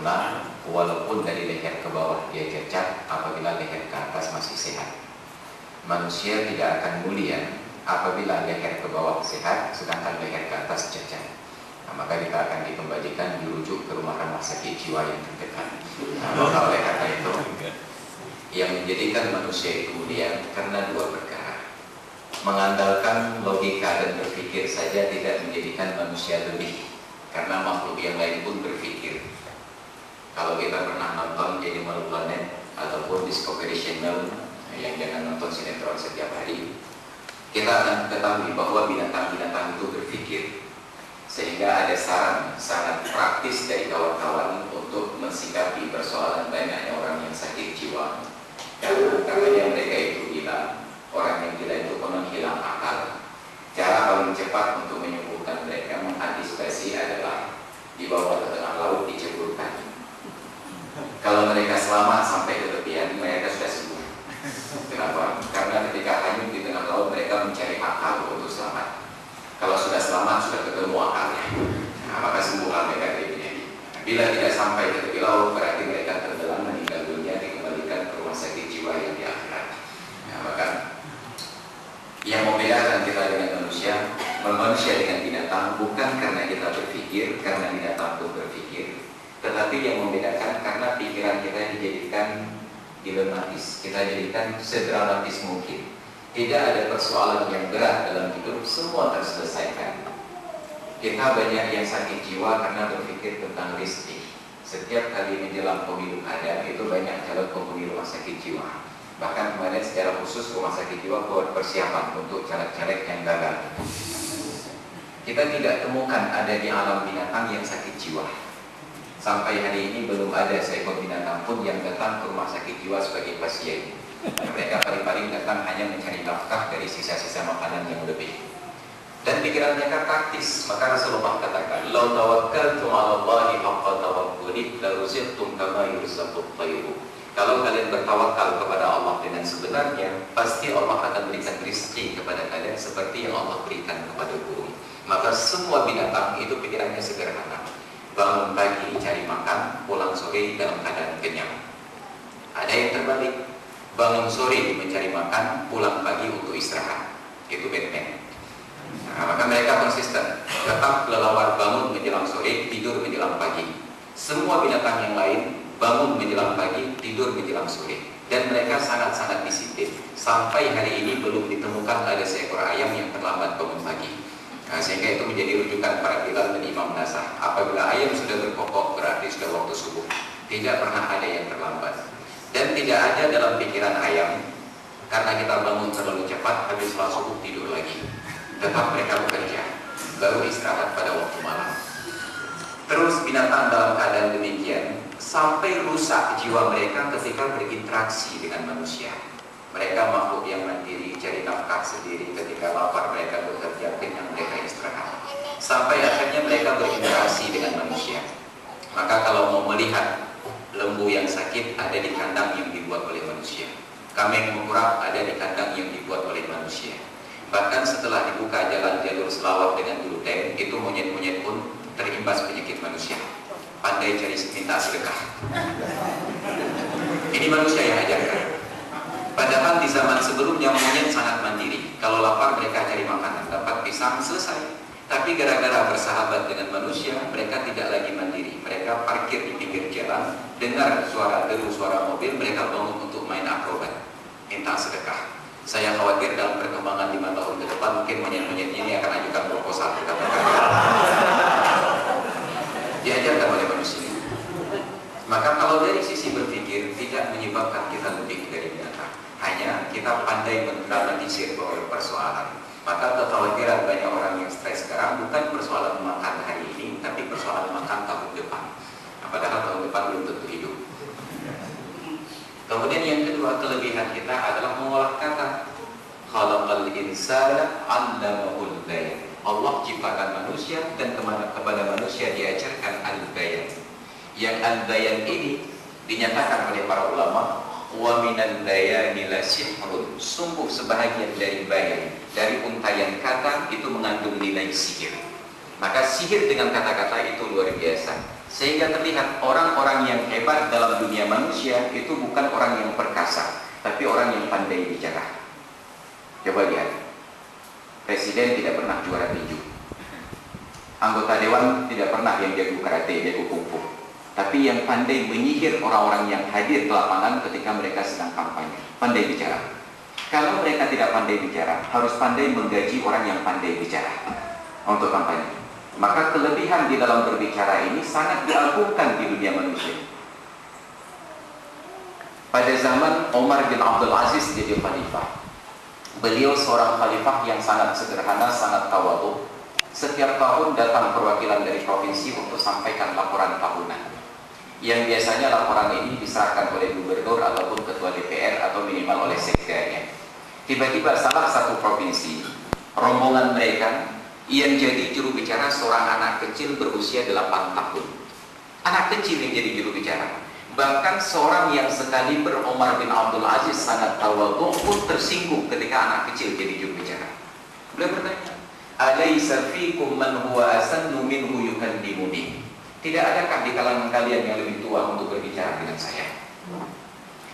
sempurna walaupun dari leher ke bawah dia cacat apabila leher ke atas masih sehat. Manusia tidak akan mulia apabila leher ke bawah sehat sedangkan leher ke atas cacat. Nah, maka kita akan dikembalikan dirujuk ke rumah sakit jiwa yang terdekat. Nah, oleh karena itu yang menjadikan manusia itu mulia karena dua perkara. Mengandalkan logika dan berpikir saja tidak menjadikan manusia lebih, karena makhluk yang lain pun berpikir. Kalau kita pernah nonton Animal Planet ataupun Discovery Channel yang jangan nonton sinetron setiap hari, kita akan ketahui bahwa binatang-binatang itu berpikir. Sehingga ada saran sangat praktis dari kawan-kawan untuk mensikapi persoalan banyaknya orang yang sakit jiwa. Karena mereka itu bilang orang yang gila itu konon hilang akal. Cara paling cepat untuk menyembuhkan mereka mengantisipasi adalah dibawa ke tengah laut diceburkan. Kalau mereka selamat sampai ke tepian, mereka sudah sembuh. Kenapa? Karena ketika hanyut di tengah laut mereka mencari akal untuk selamat. Kalau sudah selamat sudah ketemu akalnya, nah, maka sembuhlah mereka dari penyakit. Bila tidak sampai ke tepi laut berarti mereka tenggelam meninggal dunia, dikembalikan ke rumah sakit jiwa yang di akhirat. Nah, maka yang membedakan kita dengan manusia dengan binatang bukan karena kita berpikir, karena binatang pun berpikir, tetapi yang membedakan karena pikiran kita dijadikan dilematis, kita jadikan sedramatis mungkin. Tidak ada persoalan yang berat dalam hidup, semua terselesaikan. Kita banyak yang sakit jiwa karena berpikir tentang listrik. Setiap kali menjelang pemilu ada, itu banyak calon penghuni rumah sakit jiwa. Bahkan kemarin secara khusus rumah sakit jiwa buat persiapan untuk caleg-caleg yang gagal. Kita tidak temukan ada di alam binatang yang sakit jiwa. Sampai hari ini belum ada seekor binatang pun yang datang ke rumah sakit jiwa sebagai pasien. Mereka paling-paling datang hanya mencari nafkah dari sisa-sisa makanan yang lebih. Dan pikiran mereka praktis. Maka Rasulullah katakan, "Lau tawakkaltum 'ala Allahi haqqa tawakkuli la ruziqtum kama yurzaqut tayru." Kalau kalian bertawakal kepada Allah dengan sebenarnya, pasti Allah akan berikan rezeki kepada kalian seperti yang Allah berikan kepada burung. Maka semua binatang itu pikirannya sederhana. Bangun pagi cari makan, pulang sore dalam keadaan kenyang. Ada yang terbalik. Bangun sore mencari makan, pulang pagi untuk istirahat. Itu Batman. Nah, maka mereka konsisten. Tetap kelelawar bangun menjelang sore, tidur menjelang pagi. Semua binatang yang lain bangun menjelang pagi, tidur menjelang sore. Dan mereka sangat-sangat disiplin. Sampai hari ini belum ditemukan ada seekor ayam yang terlambat bangun pagi. Nah, sehingga itu menjadi rujukan para Bilal dan Imam Nasah. Apabila ayam sudah berkokok berarti sudah waktu subuh. Tidak pernah ada yang terlambat. Dan tidak ada dalam pikiran ayam karena kita bangun terlalu cepat habis sholat subuh tidur lagi. Tetap mereka bekerja, baru istirahat pada waktu malam. Terus binatang dalam keadaan demikian sampai rusak jiwa mereka ketika berinteraksi dengan manusia. Mereka makhluk yang mandiri, cari nafkah sendiri. Ketika lapar mereka bekerja, kenyang mereka istirahat. Sampai akhirnya mereka berinteraksi dengan manusia. Maka kalau mau melihat lembu yang sakit ada di kandang yang dibuat oleh manusia. Kambing mengkurap ada di kandang yang dibuat oleh manusia. Bahkan setelah dibuka jalan jalur selawat dengan gluten, itu monyet-monyet pun terimbas penyakit manusia. Pandai cari minta sedekah. Ini manusia yang ajarkan. Padahal di zaman sebelumnya monyet sangat mandiri. Kalau lapar mereka cari makanan, dapat pisang selesai. Tapi gara-gara bersahabat dengan manusia, mereka tidak lagi mandiri. Mereka parkir di pinggir jalan, dengar suara deru suara mobil, mereka bangun untuk main akrobat, minta sedekah. Saya khawatir dalam perkembangan 5 tahun ke depan mungkin monyet-monyet ini akan ajukan proposal kepada mereka. Diajarkan oleh manusia. Maka kalau dari sisi berpikir tidak menyebabkan kita lebih dari binatang. Hanya kita pandai mendramatisir persoalan. Maka kekhawatiran banyak orang yang stres sekarang bukan persoalan makan hari ini, tapi persoalan makan tahun depan. Nah, padahal tahun depan belum tentu hidup. Kemudian yang kedua, kelebihan kita adalah mengolah kata. Khalaqal insana 'allamahul bayan. Allah ciptakan manusia dan kepada manusia diajarkan al-bayan. Yang al-bayan ini dinyatakan oleh para ulama, wa minal bayani la sihrun. Sungguh sebahagian dari bayan, dari untayan kata itu mengandung nilai sihir. Maka sihir dengan kata-kata itu luar biasa. Sehingga terlihat orang-orang yang hebat dalam dunia manusia itu bukan orang yang perkasa, tapi orang yang pandai bicara. Coba lihat, presiden tidak pernah juara tinju, anggota dewan tidak pernah yang jago karate, jago kungfu, tapi yang pandai menyihir orang-orang yang hadir ke lapangan ketika mereka sedang kampanye, pandai bicara. Kalau mereka tidak pandai bicara, harus pandai menggaji orang yang pandai bicara untuk kampanye. Maka kelebihan di dalam berbicara ini sangat diagungkan di dunia manusia. Pada zaman Umar bin Abdul Aziz jadi khalifah, beliau seorang khalifah yang sangat sederhana, sangat tawadhu. Setiap tahun datang perwakilan dari provinsi untuk sampaikan laporan tahunan, yang biasanya laporan ini diserahkan oleh gubernur ataupun ketua DPR atau minimal oleh sekdanya. Tiba-tiba salah satu provinsi, rombongan mereka yang jadi juru bicara seorang anak kecil berusia 8 tahun. Anak kecil yang jadi juru bicara. Bahkan seorang yang sekali Umar bin Abdul Aziz sangat tawadhu pun tersinggung ketika anak kecil jadi juru bicara. Beliau bertanya, "Alaysa fikum man huwa asannu minhu yukandimuni?" Tidak adakah di kalangan kalian yang lebih tua untuk berbicara dengan saya?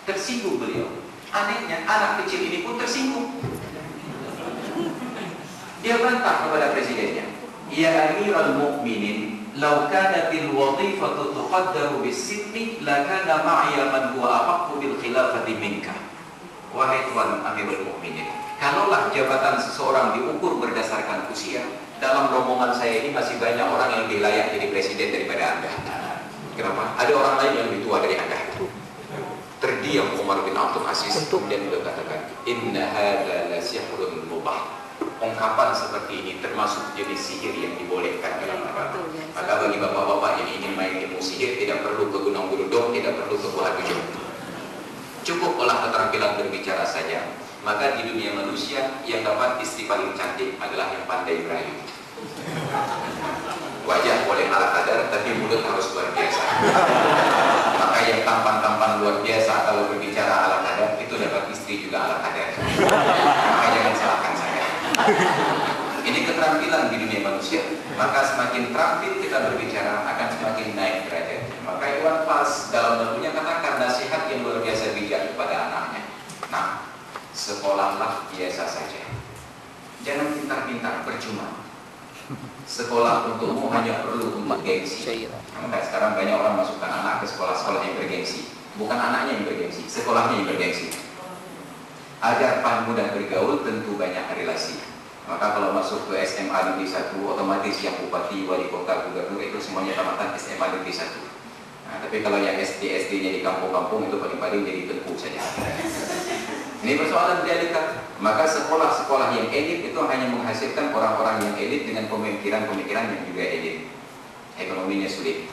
Tersinggung beliau. Anehnya anak kecil ini pun tersinggung. Dia bantah kepada presidennya, "Ya Amirul Mukminin, law kanatil wadhifatu tuqaddaru bis-sinni lakana ma'iya man huwa ahaqqu bil khilafati minka." Wahai Tuan Amirul Mukminin, kalaulah jabatan seseorang diukur berdasarkan usia, dalam rombongan saya ini masih banyak orang yang lebih layak jadi presiden daripada Anda. Kenapa? Ada orang lain yang lebih tua dari Anda. Terdiam Umar bin Abdul Aziz, kemudian beliau katakan, "Inna hadza la sihrun mubah." Ungkapan seperti ini termasuk jenis sihir yang dibolehkan dalam agama. Maka bagi bapak-bapak yang ingin main ilmu sihir, tidak perlu ke Gunung Gurudok, tidak perlu ke Buah Tujuh. Cukup olah keterampilan berbicara saja. Maka di dunia manusia yang dapat istri paling cantik adalah yang pandai merayu. Wajah boleh ala kadar, tapi mulut harus luar biasa. Maka yang tampan-tampan luar biasa kalau berbicara ala kadar, itu dapat istri juga ala kadar. Maka jangan salahkan saya. Ini keterampilan di dunia manusia. Maka semakin terampil kita berbicara, akan semakin naik derajat. Maka Iwan Fals dalam lagunya katakan nasihat yang luar biasa bijak kepada anaknya. Nah, sekolahlah biasa saja. Jangan pintar-pintar, percuma. Sekolah untukmu hanya perlu untuk gengsi. Maka sekarang banyak orang masukkan anak ke sekolah-sekolah yang bergengsi. Bukan anaknya yang bergengsi, sekolahnya yang bergengsi. Agar mudah bergaul tentu banyak relasi. Maka kalau masuk ke SMA Negeri 1, otomatis yang bupati, wali kota, gubernur itu semuanya tamatan SMA Negeri 1. Nah, tapi kalau yang SD-nya di kampung-kampung itu paling-paling jadi tengku saja. Ini persoalan realita. Maka sekolah-sekolah yang elit itu hanya menghasilkan orang-orang yang elit dengan pemikiran-pemikiran yang juga elit. Ekonominya sulit.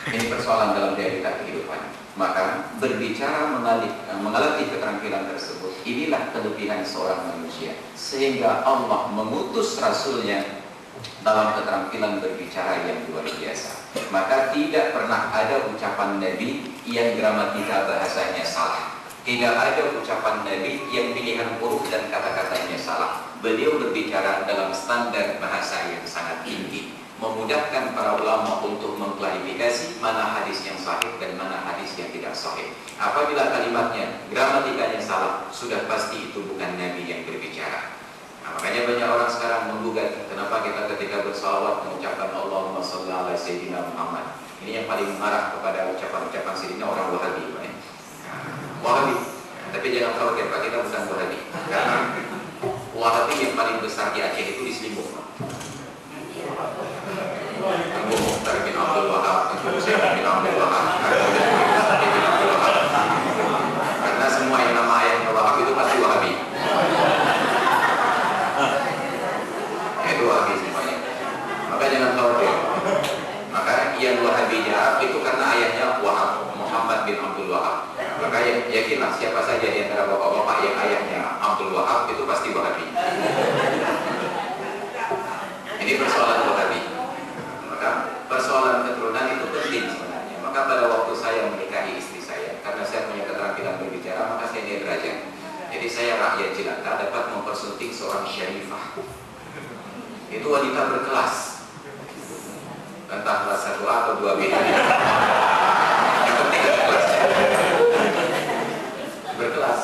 Ini persoalan dalam realita kehidupan. Maka berbicara mengalami keterampilan tersebut, inilah kelebihan seorang manusia. Sehingga Allah mengutus Rasulnya dalam keterampilan berbicara yang luar biasa. Maka tidak pernah ada ucapan Nabi yang gramatika bahasanya salah. Tidak ada ucapan Nabi yang pilihan huruf dan kata-katanya salah. Beliau berbicara dalam standar bahasa yang sangat tinggi, memudahkan para ulama untuk mengklarifikasi mana hadis yang sahih dan mana hadis yang tidak sahih. Apabila kalimatnya, gramatikanya salah, sudah pasti itu bukan Nabi yang berbicara. Nah, makanya banyak orang sekarang menggugat kenapa kita ketika bersalawat mengucapkan Allahumma sholli ala Sayyidina Muhammad. Ini yang paling marah kepada ucapan-ucapan Sayyidina orang Wahabi. Wahabi, tapi jangan khawatir Pak, kita bukan Wahabi. Karena Wahabi yang paling besar di Aceh itu di Selimbung. Tengku Mukhtar bin Abdul Wahab, Tengku Hussein bin Abdul Wahab, karena semua yang nama ayah Wahab itu pasti Wahabi. Itu Wahabi semuanya. Maka jangan khawatir. Maka yang Wahabinya itu karena ayahnya Wahab, Muhammad bin Abdul Wahab. Maka yakinlah siapa saja di antara bapak-bapak yang ayahnya Abdul Wahab itu pasti Wahabi. Ini persoalan Wahabi. Maka persoalan keturunan itu penting sebenarnya. Maka pada waktu saya menikahi istri saya, karena saya punya keterampilan berbicara, maka saya naik derajat. Jadi saya rakyat jelata dapat mempersunting seorang syarifah. Itu wanita berkelas. Dan entah kelas 1A atau 2B. Yang penting ada kelas. Berkelas.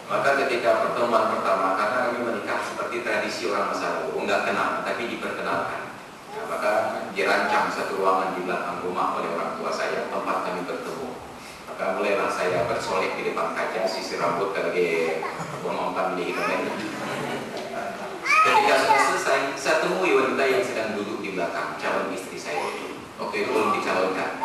Maka ketika pertemuan pertama, karena kami menikah seperti tradisi orang masa lalu, nggak kenal, tapi diperkenalkan. Nah, maka dirancang satu ruangan di belakang rumah oleh orang tua saya, tempat kami bertemu. Maka mulailah saya bersolek di depan kaca, sisir rambut sebagai ngomong kami di hidungnya. Ketika sudah selesai, saya temui wanita yang sedang duduk di belakang, calon istri saya. Waktu itu belum dicalonkan.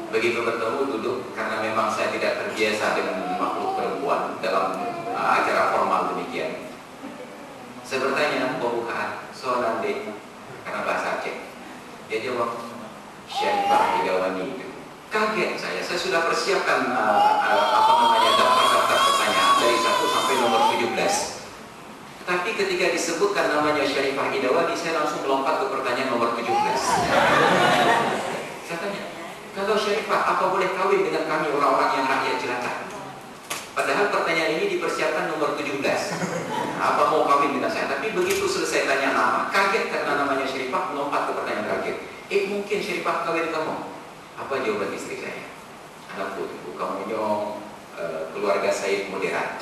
Begitu bertemu duduk, karena memang saya tidak terbiasa dengan makhluk perempuan dalam acara formal demikian. Saya bertanya, pembukaan, soalan deh, karena bahasa Aceh. Dia jawab, Syarifah Hidawani. Kaget saya sudah persiapkan daftar-daftar pertanyaan dari 1 sampai nomor 17. Tapi ketika disebutkan namanya Syarifah Hidawani, saya langsung melompat ke pertanyaan nomor 17. Saya tanya, kalau Syarifah, apa boleh kawin dengan kami orang-orang yang rakyat jelata? Padahal pertanyaan ini dipersiapkan nomor 17. Apa mau kawin dengan saya? Tapi begitu selesai tanya nama, kaget karena namanya Syarifah, melompat ke pertanyaan kaget. Mungkin Syarifah kawin kamu? Apa jawaban istri saya? Anakku, kamu nyong keluarga saya moderat.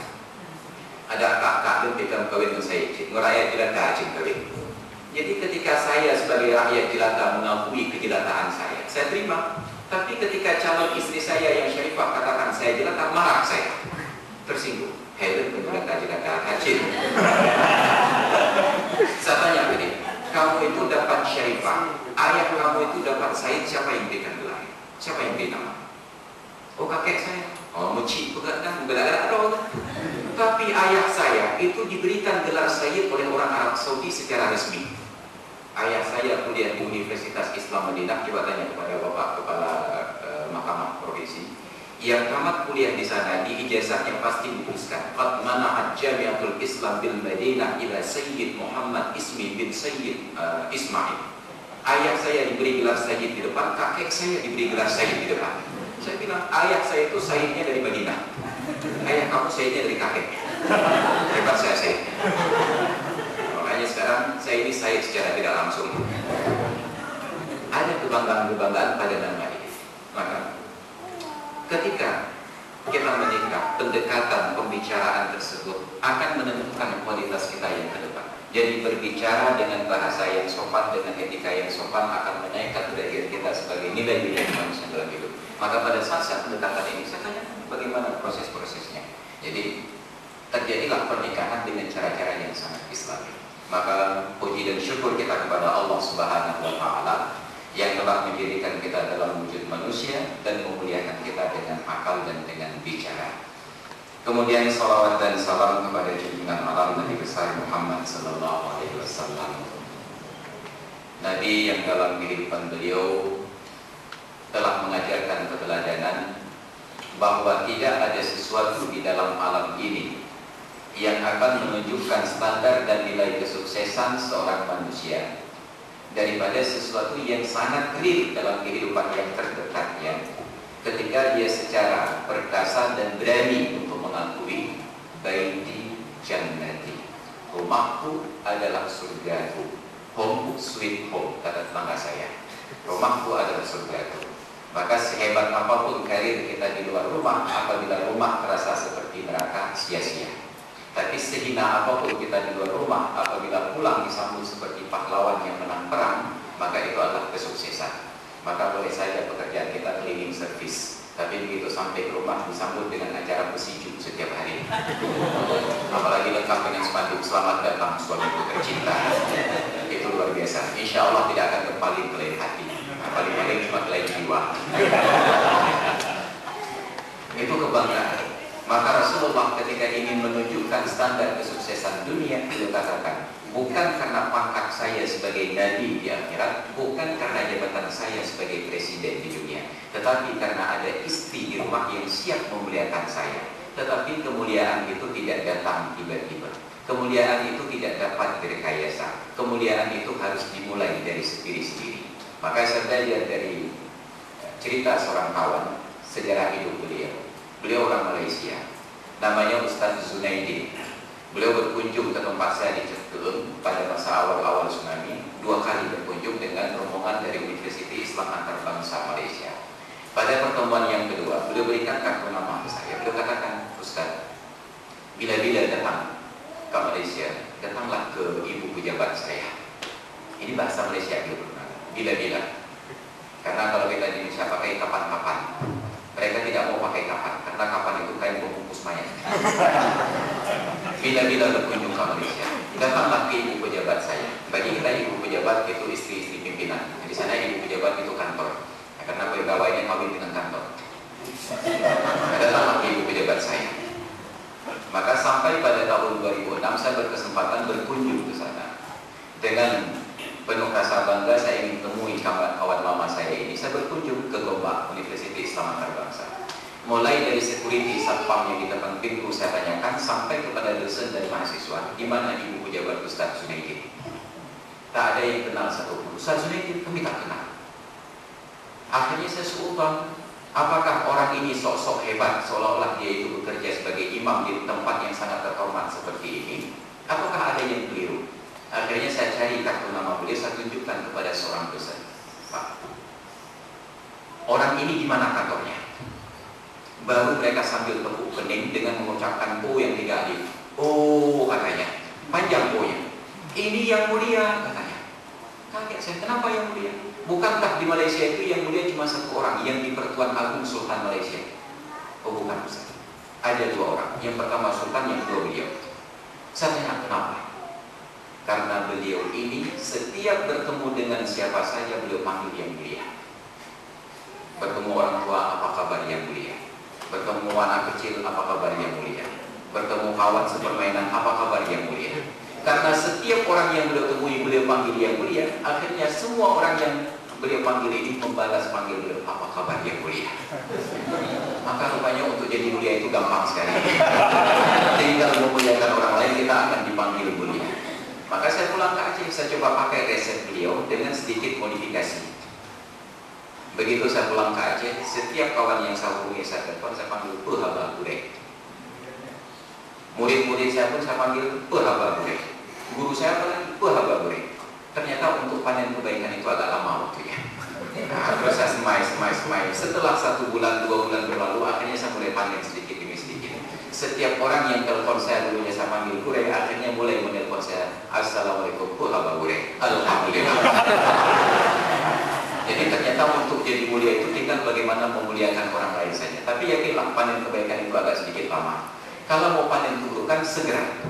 Ada kakak lebih kamu kawin dengan saya, rakyat jelata cing kawin. Jadi ketika saya sebagai rakyat jelata mengakui kejelataan saya terima. Tapi ketika calon istri saya yang Syarifah katakan saya jelata, marah saya, tersinggung. Helen jelata kacil. Saya tanya ke dia, kamu itu dapat Syarifah, ayah kamu itu dapat Said, siapa yang berikan gelar? Siapa yang beri nama? Oh, kakek saya. Oh, muci pegadang, beladang. Tapi ayah saya itu diberikan gelar Sayyid oleh orang Arab Saudi secara resmi. Ayah saya kuliah di Universitas Islam Madinah. Coba tanya kepada Bapak Kepala Mahkamah Provinsi yang tamat kuliah di sana, di ijazahnya pasti dituliskan qad mana'at Jami'atul Islam bil Madinah ila Sayyid Muhammad Ismi bin Sayyid Ismail. Ayah saya diberi gelar Sayyid di depan, kakek saya diberi gelar Sayyid di depan. Saya bilang, ayah saya itu Sayyidnya dari Madinah, ayah kamu Sayyidnya dari kakek. Hebat saya Sayyidnya. Makanya sekarang saya ini Sayyid secara tidak langsung. Ada kebanggaan-kebanggaan pada nama ini. Maka ketika kita menikah, pendekatan, pembicaraan tersebut akan menentukan kualitas kita yang ke depan. Jadi berbicara dengan bahasa yang sopan, dengan etika yang sopan akan menaikkan derajat kita sebagai nilai-nilai manusia dalam hidup. Maka pada saat pendekatan ini saya tanya bagaimana proses-prosesnya. Jadi terjadilah pernikahan dengan cara-cara yang sangat Islami. Maka puji dan syukur kita kepada Allah Subhanahu wa Ta'ala yang telah menjadikan kita dalam wujud manusia dan memuliakan kita dengan akal dan dengan bicara. Kemudian salawat dan salam kepada junjungan alam Nabi besar Muhammad sallallahu alaihi wasallam. Nabi yang dalam kehidupan beliau telah mengajarkan keteladanan bahwa tidak ada sesuatu di dalam alam ini yang akan menunjukkan standar dan nilai kesuksesan seorang manusia daripada sesuatu yang sangat real dalam kehidupan yang terdekatnya, ketika dia secara perkasa dan berani untuk mengakui baiti jannati, rumahku adalah surgaku, home sweet home, kata tetangga saya, rumahku adalah surgaku. Maka sehebat apapun karir kita di luar rumah, apabila rumah terasa seperti neraka, sia-sia. Tapi sehina apapun kita di luar rumah, apabila pulang disambut seperti pahlawan yang menang perang, maka itu adalah kesuksesan. Maka boleh saja pekerjaan kita cleaning service, tapi begitu sampai ke rumah disambut dengan acara bersiju setiap hari. Apalagi lengkap dengan spanduk selamat datang suamiku tercinta. Itu luar biasa. Insya Allah tidak akan berpaling ke lain hati, paling-paling cuma ke lain jiwa. Itu kebanggaan. Maka Rasulullah ketika ingin menunjukkan standar kesuksesan dunia, beliau katakan, bukan karena pangkat saya sebagai nabi di akhirat, bukan karena jabatan saya sebagai presiden di dunia, tetapi karena ada istri di rumah yang siap memuliakan saya. Tetapi kemuliaan itu tidak datang tiba-tiba. Kemuliaan itu tidak dapat direkayasa. Kemuliaan itu harus dimulai dari sendiri-sendiri. Maka saya belajar dari cerita seorang kawan, sejarah hidup beliau. Beliau orang Malaysia, namanya Ustaz Zunaidi. Beliau berkunjung ke tempat saya di pada masa awal-awal tsunami 2 kali berkunjung dengan rombongan dari Universitas Islam Antarbangsa Malaysia. Pada pertemuan yang kedua, beliau berikan kartu nama ke saya. Beliau katakan, Ustaz, bila-bila datang ke Malaysia, datanglah ke ibu pejabat saya. Ini bahasa Malaysia beliau gunakan. Bila-bila. Karena kalau kita di Indonesia pakai kapan-kapan, mereka tidak mau pakai kapan, karena kapan itu kain pembungkus mayat. Bila-bila berkunjung ke Malaysia, datanglah ke ibu pejabat saya. Bagi kita ibu pejabat itu istri-istri pimpinan. Di sana ibu pejabat itu kantor, karena pegawainya kawin dengan kantor. Datanglah ke ibu pejabat saya. Maka sampai pada tahun 2006 saya berkesempatan berkunjung ke sana. Dengan penuh rasa bangga saya ingin temui kawan lama saya ini. Saya berkunjung ke Gombak, Universitas Islam Antarbangsa. Mulai dari security satpam yang di depan pintu saya tanyakan sampai kepada dosen dan mahasiswa, di mana ibu pejabat Ustaz Junaidi? Tak ada yang kenal satupun. Ustaz Junaidi kami tak kenal. Akhirnya saya seubah, apakah orang ini sok-sok hebat seolah-olah dia itu bekerja sebagai imam di tempat yang sangat terhormat seperti ini? Apakah ada yang keliru? Akhirnya saya cari kartu nama beliau, saya tunjukkan kepada seorang dosen. Pak, orang ini di mana kantornya? Baru mereka sambil tepuk kening dengan mengucapkan O yang 3 alif. Oh, katanya, panjang O-nya. Ini yang mulia, katanya. Kaget saya, kenapa yang mulia? Bukankah di Malaysia itu yang mulia cuma 1 orang, yang di Pertuan Agung Sultan Malaysia? Oh, bukan, Ustaz. Ada 2 orang. Yang pertama Sultan, yang kedua beliau. Saya tanya, kenapa? Karena beliau ini setiap bertemu dengan siapa saja beliau panggil yang mulia. Bertemu orang tua, apa kabar yang mulia? Bertemu anak kecil, apa kabar yang mulia? Bertemu kawan sepermainan, apa kabar yang mulia? Karena setiap orang yang beliau temui beliau panggil yang mulia, akhirnya semua orang yang beliau panggil ini membalas panggil beliau, apa kabar yang mulia? Maka rupanya untuk jadi mulia itu gampang sekali. Tinggal memuliakan orang lain, kita akan dipanggil mulia. Maka saya pulang ke Aceh, saya coba pakai resep beliau dengan sedikit modifikasi. Begitu saya pulang ke Aceh, setiap kawan yang saya hubungi saya telepon, saya panggil Pehaba Gurek. Murid-murid saya pun saya panggil Pehaba Gurek. Guru saya pun Pehaba Gurek. Ternyata untuk panen kebaikan itu agak lama waktunya. Nah, terus saya semai. Setelah 1 bulan, 2 bulan berlalu, akhirnya saya mulai panen sedikit demi sedikit. Setiap orang yang telepon saya dulunya saya panggil Gurek, akhirnya mulai menelpon saya, Assalamualaikum Pehaba Gurek. Alhamdulillah. Jadi ternyata untuk jadi mulia itu tinggal bagaimana memuliakan orang lain saja. Tapi yakinlah panen kebaikan itu agak sedikit lama. Kalau mau panen keburukan segera.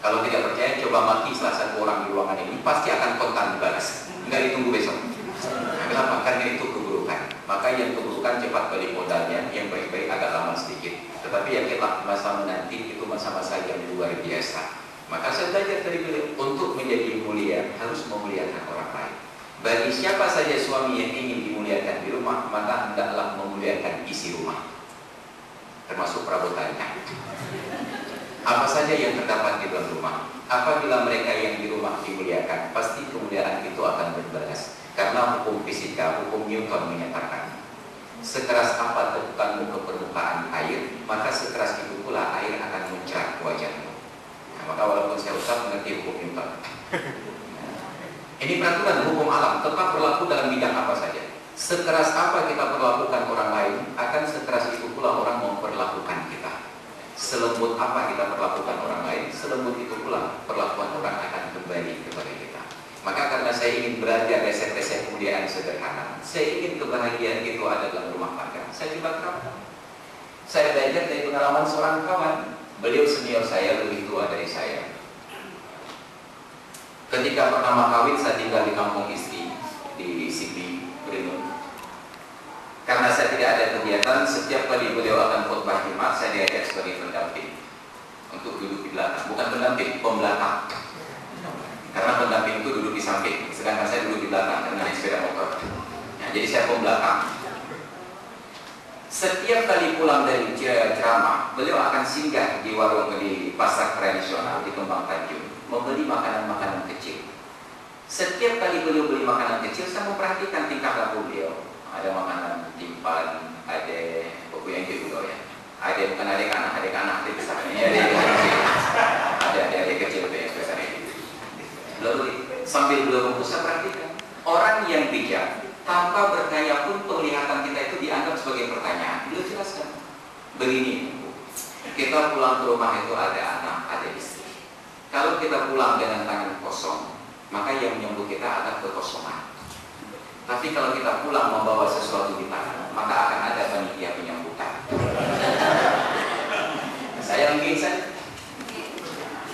Kalau tidak percaya coba maki salah 1 orang di ruangan ini, pasti akan kontan dibalas. Enggak ditunggu besok. Nah, kenapa? Karena itu keburukan. Maka yang keburukan cepat balik modalnya, yang baik-baik agak lama sedikit. Tetapi yakinlah masa menanti itu masa-masa yang luar biasa. Maka saya belajar dari beliau, untuk menjadi mulia harus memuliakan orang lain. Bagi siapa saja suami yang ingin dimuliakan di rumah, maka hendaklah memuliakan isi rumah, termasuk perabotannya. Apa saja yang terdapat di dalam rumah, apabila mereka yang di rumah dimuliakan, pasti kemuliaan itu akan berbalas. Karena hukum fisika, hukum Newton menyatakan, sekeras apa tepukanmu ke permukaan air, maka sekeras itu pula air akan muncrat ke wajahmu. Nah, maka walaupun saya ustaz mengerti hukum Newton, ini peraturan hukum alam, tetap berlaku dalam bidang apa saja. Sekeras apa kita perlakukan orang lain, akan sekeras itu pula orang memperlakukan kita. Selembut apa kita perlakukan orang lain, selembut itu pula perlakuan orang akan kembali kepada kita. Maka karena saya ingin belajar resep-resep kemuliaan sederhana, saya ingin kebahagiaan itu ada dalam rumah tangga, saya coba terapkan. Saya belajar dari pengalaman seorang kawan. Beliau senior saya, lebih tua dari saya. Ketika pertama kawin, saya tinggal di kampung istri di Sydney, Brunei. Karena saya tidak ada kegiatan, setiap kali beliau akan khutbah Jumat, saya diajak sebagai pendamping untuk duduk di belakang. Bukan pendamping, pembelakang. Karena pendamping itu duduk di samping, sedangkan saya duduk di belakang karena naik sepeda motor. Nah, jadi saya pembelakang. Setiap kali pulang dari ceramah, beliau akan singgah di warung di pasar tradisional di Kembang Tanjung, membeli makanan-makanan kecil. Setiap kali beliau beli makanan kecil, saya memperhatikan tingkah laku beliau. Ada makanan timpan, ada buku yang gitu ya. Ada bukan adik anak, ada adik besar. Ini ada adik kecil itu yang besar. Lalu sambil beliau membungkus, saya perhatikan orang yang bijak tanpa bertanya pun penglihatan kita itu dianggap sebagai pertanyaan. Beliau jelaskan begini, kita pulang ke rumah itu ada anak, ada istri. Kalau kita pulang dengan tangan kosong, maka yang menyambut kita akan kekosongan. Tapi kalau kita pulang membawa sesuatu di tangan, maka akan ada panitia penyambutan. Saya mengingsan.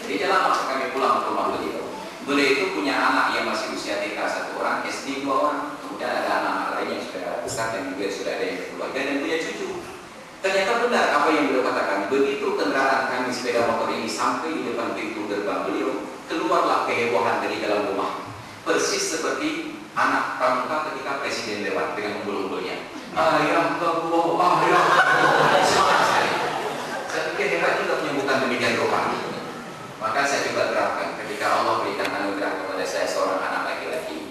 Jadi dalam waktu kami pulang ke rumah beliau, beliau itu punya anak yang masih usia TK 1 orang, SD 2 orang, kemudian ada anak-anak lain yang sudah besar dan juga sudah ada yang keluarga dan punya cucu. Ternyata benar apa yang beliau katakan. Begitu kendaraan kami sepeda motor ini sampai di depan pintu gerbang beliau, keluarlah kehebohan dari dalam rumah. Persis seperti anak pramuka ketika presiden lewat dengan umbul-umbulnya. Ayah Allah, ayah Allah. Semangat sekali. Saya pikir hebat juga penyambutan demikian rohani. Maka saya coba terapkan ketika Allah berikan anugerah kepada saya seorang anak laki-laki,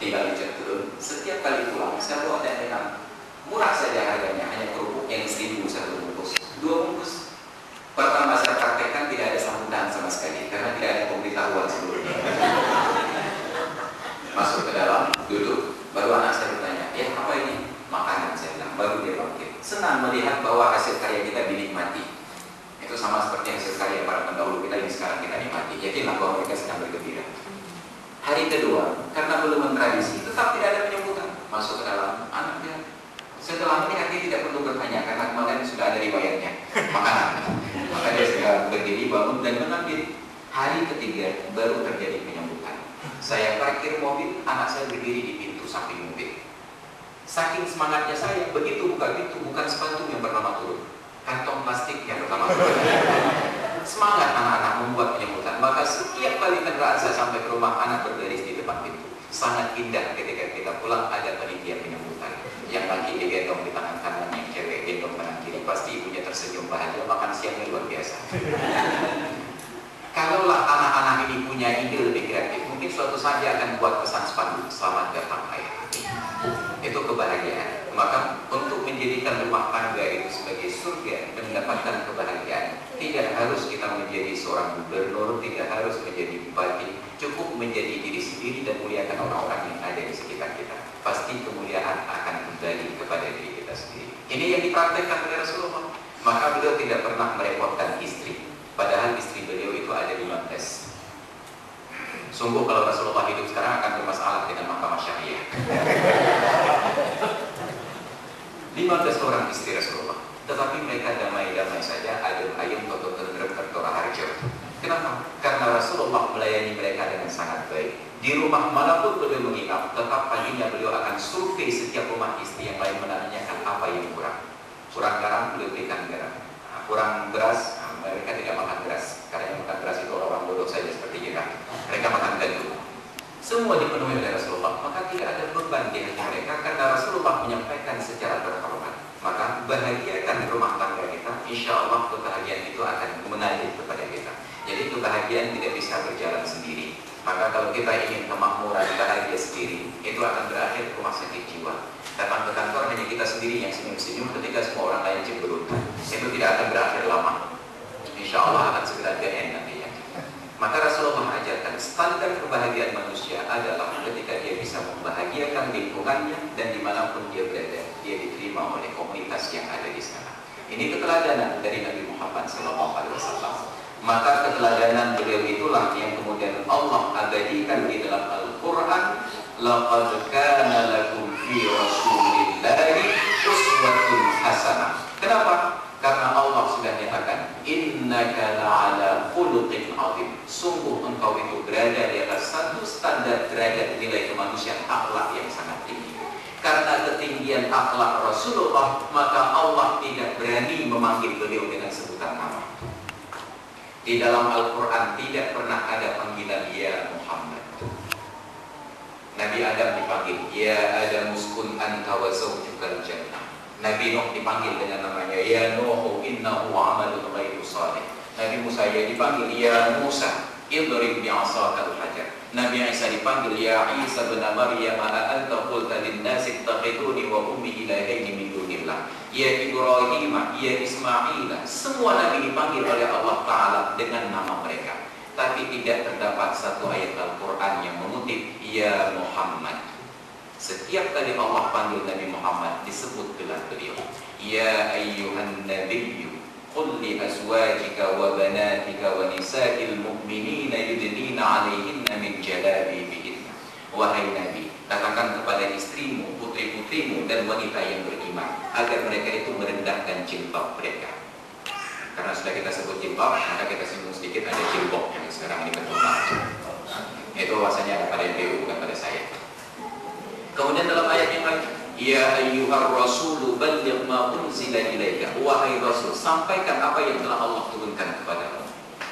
tinggal di turun. Setiap kali pulang, saya bawa dengan murah saja harganya, hanya kerupuk yang 1.000 1 bungkus, 2 bungkus. Pertama saya praktekkan tidak ada sambutan sama sekali karena tidak ada pemberitahuan sebelumnya. Masuk ke dalam, duduk, baru anak saya bertanya, ya apa ini? Makanan, saya bilang, baru dia bangkit. Senang melihat bahwa hasil karya kita dinikmati. Itu sama seperti hasil karya para pendahulu kita yang sekarang kita nikmati. Yakinlah bahwa mereka sedang bergembira. Hari kedua, karena belum mentradisi, tetap tidak ada penyambutan. Masuk ke dalam, anaknya setelah melihat dia tidak perlu bertanya karena kemarin sudah ada riwayatnya makanan. Maka dia sudah berdiri, bangun dan mengambil. Hari ketiga baru terjadi penyambutan. Saya parkir mobil, anak saya berdiri di pintu samping mobil. Saking semangatnya saya, begitu buka pintu, bukan sepatu yang pertama turun, kantong plastik yang pertama turun. Semangat anak-anak membuat penyambutan. Maka setiap kali kendaraan saya sampai ke rumah, anak berbaris di depan pintu. Sangat indah ketika kita pulang ada panitia penyambutan. Yang laki digendong di tangan kanan, yang cewek gendong tangan kiri, pasti ibunya tersenyum bahagia, makan siangnya luar biasa. Kalaulah anak-anak ini punya ide lebih kreatif, mungkin suatu saat dia akan buat pesan spanduk, selamat datang ayah. Itu kebahagiaan. Maka untuk menjadikan rumah tangga itu sebagai surga dan mendapatkan kebahagiaan, tidak harus kita menjadi seorang gubernur, tidak harus menjadi bupati, cukup menjadi diri sendiri dan muliakan orang-orang yang ada di sekitar kita. Pasti kemuliaan akan kembali kepada diri kita sendiri. Ini yang dipraktekkan oleh Rasulullah. Maka beliau tidak pernah merepotkan istri. Padahal istri beliau itu ada 15. Sungguh kalau Rasulullah hidup sekarang akan bermasalah dengan mahkamah syariah. 15 orang istri Rasulullah. Tetapi mereka damai-damai saja, adem ayem, toto tentrem, tertora harjo. Kenapa? Karena Rasulullah melayani mereka dengan sangat baik. Di rumah manapun beliau menginap, tetap paginya beliau akan survei setiap rumah istri yang lain, menanyakan apa yang kurang. Kurang garam, beliau berikan garam. Kurang beras, mereka tidak makan beras. Karena yang makan beras itu orang bodoh saja seperti kita. Mereka makan gandum. Semua dipenuhi oleh Rasulullah. Maka tidak ada beban di hati mereka karena Rasulullah menyampaikan secara terhormat. Maka bahagiakan rumah tangga kita, insya Allah kebahagiaan itu akan mengalir kepada kita. Jadi kebahagiaan tidak bisa berjalan sendiri. Maka kalau kita ingin kemakmuran, bahagia sendiri, itu akan berakhir rumah sakit jiwa. Datang ke kantor hanya kita sendiri yang senyum-senyum ketika semua orang lain cemberut. Itu tidak akan berakhir lama. Insya Allah akan segera end nantinya. Maka Rasulullah ajarkan standar kebahagiaan manusia adalah ketika dia bisa membahagiakan lingkungannya dan dimanapun dia berada, dia diterima oleh komunitas yang ada di sana. Ini keteladanan dari Nabi Muhammad SAW. Maka keteladanan beliau itulah yang kemudian Allah abadikan di dalam Al-Quran. Laqad kana lakum fi Rasulillahi uswatun hasanah. Kenapa? Karena Allah sudah nyatakan, innaka la'ala khuluqin azim. Sungguh engkau itu berada di atas satu standar derajat nilai kemanusiaan, akhlak yang sangat tinggi. Karena ketinggian akhlak Rasulullah, maka Allah tidak berani memanggil beliau dengan sebutan nama. Di dalam Al-Quran tidak pernah ada panggilan ya Muhammad. Nabi Adam dipanggil ya Adam uskun anta wa zawjukal jannah. Nabi Nuh dipanggil dengan namanya ya Nuh innahu amalun ghairu salih. Nabi Musa ya dipanggil ya Musa idrib bi'asakal hajar. Nabi Isa dipanggil ya Isa bin Maryam anta qulta lin-nasi ittakhiduni wa ummi ilahaini min dunillah. Ya Ibrahim, ya Ismail. Semua Nabi dipanggil oleh Allah Ta'ala dengan nama mereka. Tapi Tetapi tidak terdapat satu ayat Al-Quran yang mengutip Ya Muhammad. Setiap kali Allah panggil Nabi Muhammad disebut gelar beliau. Ya ayyuhan nabiyyu qul li azwajika wa banatika wa nisa'il mu'minina yudnina 'alaihinna min jalabibihinna. Wahai Nabi, katakan kepada istrimu, putri-putrimu dan wanita yang beriman agar mereka itu merendahkan jilbab mereka. Karena sudah kita sebut jilbab, maka kita singgung sedikit ada jilbab yang sekarang ini berkembang. Itu bahasanya ada pada MPU, bukan pada saya. Kemudian dalam ayat yang lain, Ya ayyuhar rasulu balligh ma unzila ilaika. Wahai Rasul, sampaikan apa yang telah Allah turunkan kepadamu.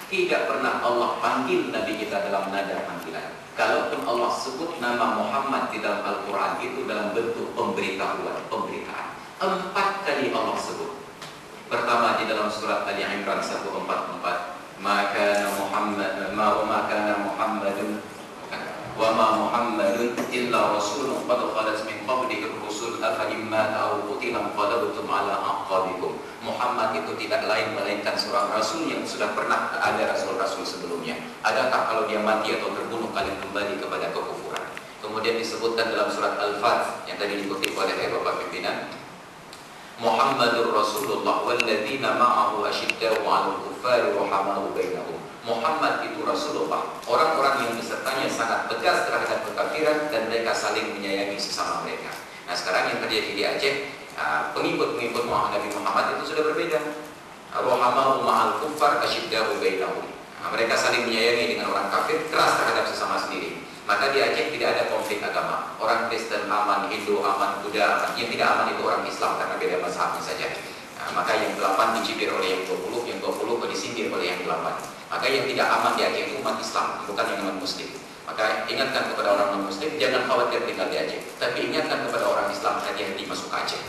Tidak pernah Allah panggil Nabi kita dalam nada panggilan. Kalaupun Allah sebut nama Muhammad di dalam Al-Quran itu dalam bentuk pemberitahuan, pemberitaan. 4 kali Allah sebut. Pertama di dalam surat Ali Imran 144, maka Muhammadun wa ma Muhammadun illa rasulun qad khalat min qablihi ar-rusul afa imma aw qutila qalabtum ala aqabikum. Muhammad itu tidak lain melainkan seorang rasul yang sudah pernah ada rasul-rasul sebelumnya. Adakah kalau dia mati atau terbunuh kalian kembali kepada kekufuran? Kemudian disebutkan dalam surat Al-Fath yang tadi dikutip oleh Bapak pimpinan, Muhammadur Rasulullah walladzina ma'ahu asyiddau 'alal kuffari rahamau bainahum. Muhammad itu Rasulullah, orang-orang yang besertanya sangat tegas terhadap kekafiran dan mereka saling menyayangi sesama mereka. Nah sekarang yang terjadi di Aceh, pengikut-pengikut Nabi Muhammad itu sudah berbeda. Rahamau ma'al kuffar asyiddau bainahum. Mereka saling menyayangi dengan orang kafir, keras terhadap sesama sendiri. Maka di Aceh tidak ada konflik agama. Orang Kristen aman, Hindu aman, Buddha aman. Yang tidak aman itu orang Islam karena beda mazhabnya saja. Maka yang 8 dicibir oleh yang 20, yang 20 disindir oleh yang 8. Maka yang tidak aman di Aceh itu umat Islam, bukan yang non-Muslim. Maka ingatkan kepada orang non-Muslim, jangan khawatir tinggal di Aceh. Tapi ingatkan kepada orang Islam, hati-hati masuk ke Aceh.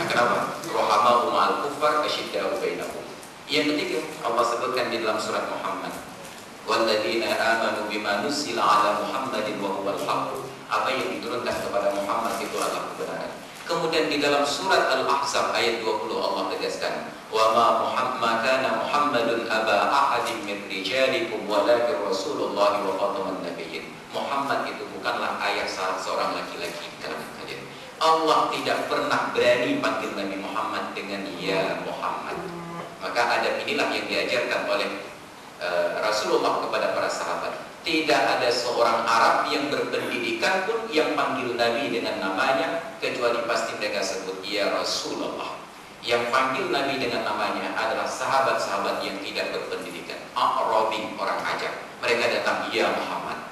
Kenapa? Rohamau ma'al kuffar asyiddau bainahum. Yang ketiga, Allah sebutkan di dalam surat Muhammad, walladzina amanu bima nuzila ala Muhammadin wa huwal haqq. Apa yang diturunkan kepada Muhammad itu adalah kebenaran. Kemudian di dalam surat Al-Ahzab ayat 20 Allah tegaskan, wa ma kana Muhammadun aba ahadin min rijalikum walakin Rasulullah wa khataman nabiyyin. Muhammad itu bukanlah ayah salah seorang laki-laki di kalangan kalian. Allah tidak pernah berani panggil Nabi Muhammad dengan ya Muhammad. Maka adab inilah yang diajarkan oleh Rasulullah kepada para sahabat. Tidak ada seorang Arab yang berpendidikan pun yang panggil Nabi dengan namanya, kecuali pasti mereka sebut ya Rasulullah. Yang panggil Nabi dengan namanya adalah sahabat-sahabat yang tidak berpendidikan, A'rabi, orang Ajam. Mereka datang ya Muhammad.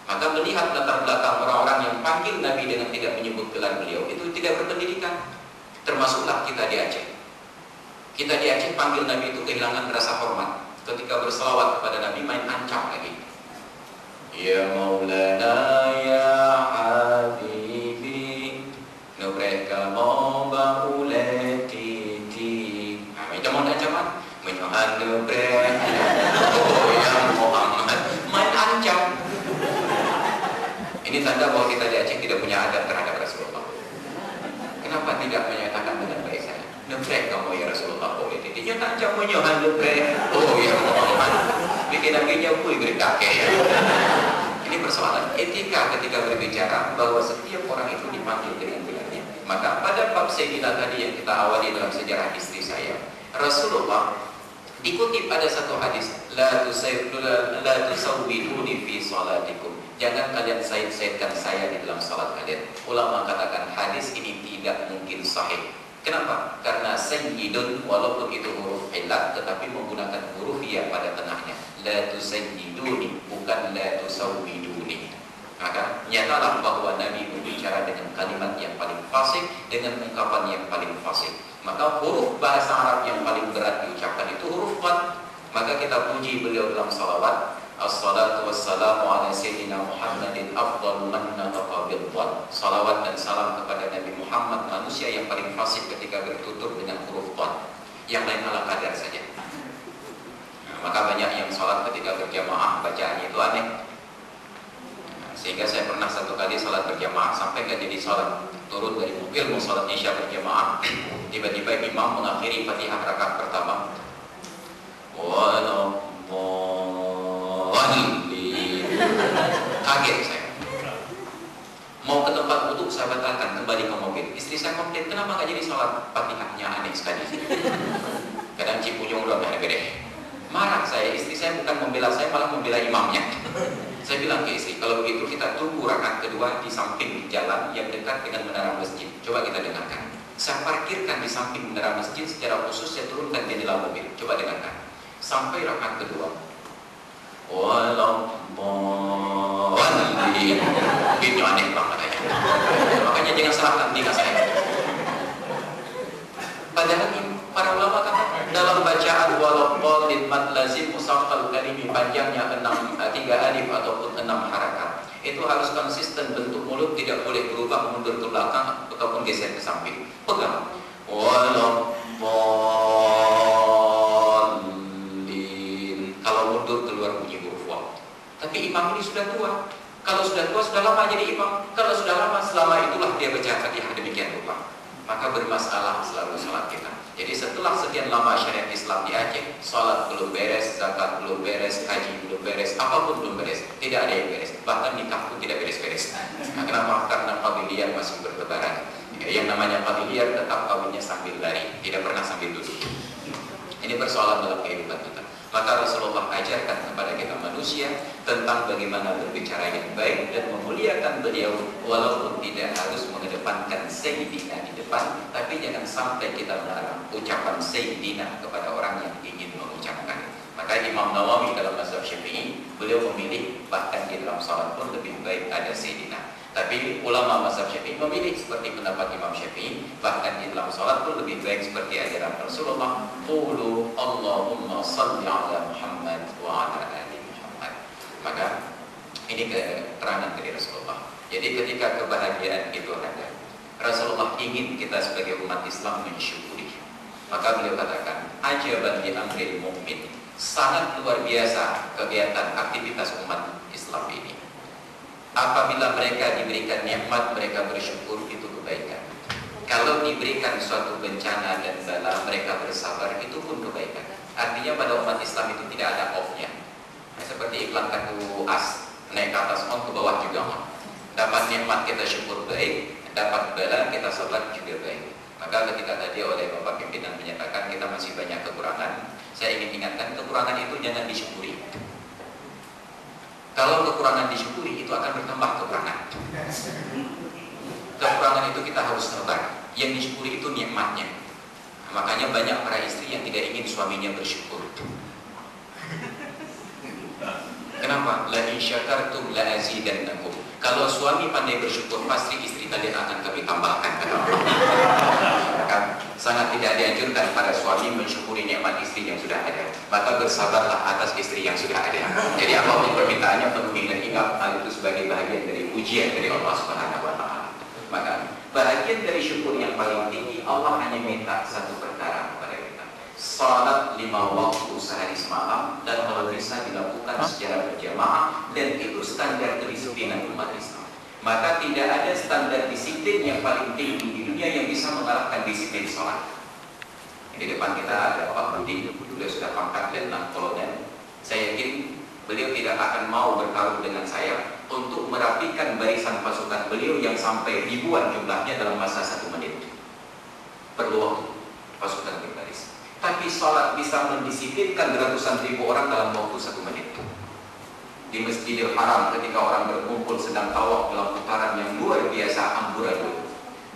Maka melihat latar belakang orang-orang yang panggil Nabi dengan tidak menyebut gelar beliau, itu tidak berpendidikan. Termasuklah kita di Aceh. Kita di Aceh panggil Nabi itu kehilangan rasa hormat. Ketika berselawat kepada Nabi main ancam lagi. Ya Maulana ya Habibi nubreka moba uleti ti. Macam mana ancaman? Menyuhan nubrek. Oh ya Muhammad, main ancam. Ini tanda bahwa kita di Aceh tidak punya adab terhadap Rasulullah. Kenapa tidak menyatakan dengan baik saja? Nubrek kamu ya Rasulullah. Oh itu dia ancam menyuhan nubrek. Oh ya Muhammad, bikin akhirnya kui gerekake. Ini persoalan etika ketika berbicara bahwa setiap orang itu dipanggil dengan gelarnya. Maka pada bab Sayyidina tadi yang kita awali dalam sejarah istri saya, Rasulullah dikutip ada satu hadis, la tusawwiduni fi salatikum. Jangan kalian sayid-sayidkan saya di dalam salat kalian. Ulama katakan hadis ini tidak mungkin sahih. Kenapa? Karena sayyidun walaupun itu huruf illat tetapi menggunakan huruf ya pada tengahnya. La tusayyiduni bukan la tusawwiduni. Maka nyatalah bahwa Nabi berbicara dengan kalimat yang paling fasih, dengan ungkapan yang paling fasih. Maka huruf bahasa Arab yang paling berat diucapkan itu huruf qad. Maka kita puji beliau dalam salawat. Assalatu wassalamu ala sayyidina Muhammadin afdalu man nataqa bil qad. Salawat dan salam kepada Nabi Muhammad, manusia yang paling fasih ketika bertutur dengan huruf qad. Yang lain ala kadar saja. Maka banyak yang sholat ketika berjamaah bacaannya itu aneh. Sehingga saya pernah satu kali sholat berjamaah sampai gak jadi sholat, turun dari mobil mau sholat isya berjamaah, tiba-tiba imam mengakhiri Fatihah rakaat pertama, wallahu saya batalkan, kembali ke mobil. Istri saya komplain, kenapa nggak jadi sholat Fatihahnya, aneh sekali. Kadang Cipuyung udah gede. Marah saya, istri saya bukan membela saya, malah membela imamnya. Saya bilang ke istri, kalau begitu kita tunggu rakaat kedua di samping jalan yang dekat dengan menara masjid. Coba kita dengarkan. Saya parkirkan di samping menara masjid, secara khusus saya turunkan jendela mobil. Coba dengarkan. Sampai rakaat kedua. Walaupun ini aneh banget aja. Makanya jangan salahkan telinga saya. Padahal para ulama kata dalam bacaan walaupun mat lazim musaqqal kalimi panjangnya 3 alif ataupun 6 harakat. Itu harus konsisten, bentuk mulut tidak boleh berubah mundur ke belakang ataupun geser ke samping. Pegang. Walaupun kalau mundur keluar bunyi huruf waw. Tapi imam ini sudah tua. Kalau sudah tua, sudah lama jadi imam. Kalau sudah lama, selama itulah dia baca Fatihah demikian rupa. Maka bermasalah selalu salat kita. Jadi setelah sekian lama syariat Islam di Aceh, salat belum beres, zakat belum beres, haji belum beres, apapun belum beres, tidak ada yang beres. Bahkan nikah pun tidak beres-beres. Nah, kenapa? Karena qabiliyah masih bertebaran. Yang namanya qabiliyah tetap kawinnya sambil lari, tidak pernah sambil duduk. Ini persoalan dalam kehidupan kita. Maka Rasulullah ajarkan kepada kita manusia tentang bagaimana berbicara yang baik dan memuliakan beliau, walaupun tidak harus mengedepankan Sayyidina di depan, tapi jangan sampai kita melarang ucapan Sayyidina kepada orang yang ingin mengucapkan. Maka Imam Nawawi dalam mazhab Syafi'i, beliau memilih bahkan di dalam salat pun lebih baik ada Sayyidina. Tapi ulama mazhab Syafi'i memilih seperti pendapat Imam Syafi'i, bahkan di dalam salat pun lebih baik seperti ajaran Rasulullah, qulu Allahumma salli ala Muhammad wa ala ali Muhammad. Maka ini keterangan dari Rasulullah. Jadi ketika kebahagiaan itu ada, Rasulullah ingin kita sebagai umat Islam mensyukuri. Maka beliau katakan, ajaban li amril mu'min, sangat luar biasa kegiatan aktivitas umat Islam ini. Apabila mereka diberikan nikmat, mereka bersyukur, itu kebaikan. Kalau diberikan suatu bencana dan bala, mereka bersabar, itu pun kebaikan. Artinya pada umat Islam itu tidak ada off-nya. Nah, seperti iklan kartu as, naik ke atas on, ke bawah juga on. Dapat nikmat kita syukur baik, dapat bala kita sabar juga baik. Maka ketika tadi oleh Bapak Pimpinan menyatakan kita masih banyak kekurangan, saya ingin ingatkan kekurangan itu jangan disyukuri. Kalau kekurangan disyukuri, itu akan bertambah kekurangan. Kekurangan itu kita harus sabar. Yang disyukuri itu nikmatnya. Nah, makanya banyak para istri yang tidak ingin suaminya bersyukur. Kenapa? La in syakartum la azidannakum. Kalau suami pandai bersyukur, pasti istri kalian akan kami tambahkan. Sangat tidak dianjurkan pada suami mensyukuri nikmat istri yang sudah ada. Maka bersabarlah atas istri yang sudah ada. Jadi apapun permintaannya penuhi dan ingat hal itu sebagai bahagian dari ujian dari Allah Subhanahu wa taala. Maka bahagian dari syukur yang paling tinggi, Allah hanya minta satu perkara kepada kita. Salat 5 waktu sehari semalam, dan kalau bisa dilakukan secara berjamaah, dan itu standar kedisiplinan umat Islam. Maka tidak ada standar disiplin yang paling tinggi di dunia yang bisa mengalahkan disiplin sholat. Di depan kita ada Pak Budi, beliau sudah pangkat Letnan Kolonel. Saya yakin beliau tidak akan mau bertarung dengan saya untuk merapikan barisan pasukan beliau yang sampai ribuan jumlahnya dalam masa 1 menit. Perlu waktu pasukan berbaris. Tapi sholat bisa mendisiplinkan ratusan ribu orang dalam waktu 1 menit. Di Masjidil Haram ketika orang berkumpul sedang tawaf dalam putaran yang luar biasa amburadul.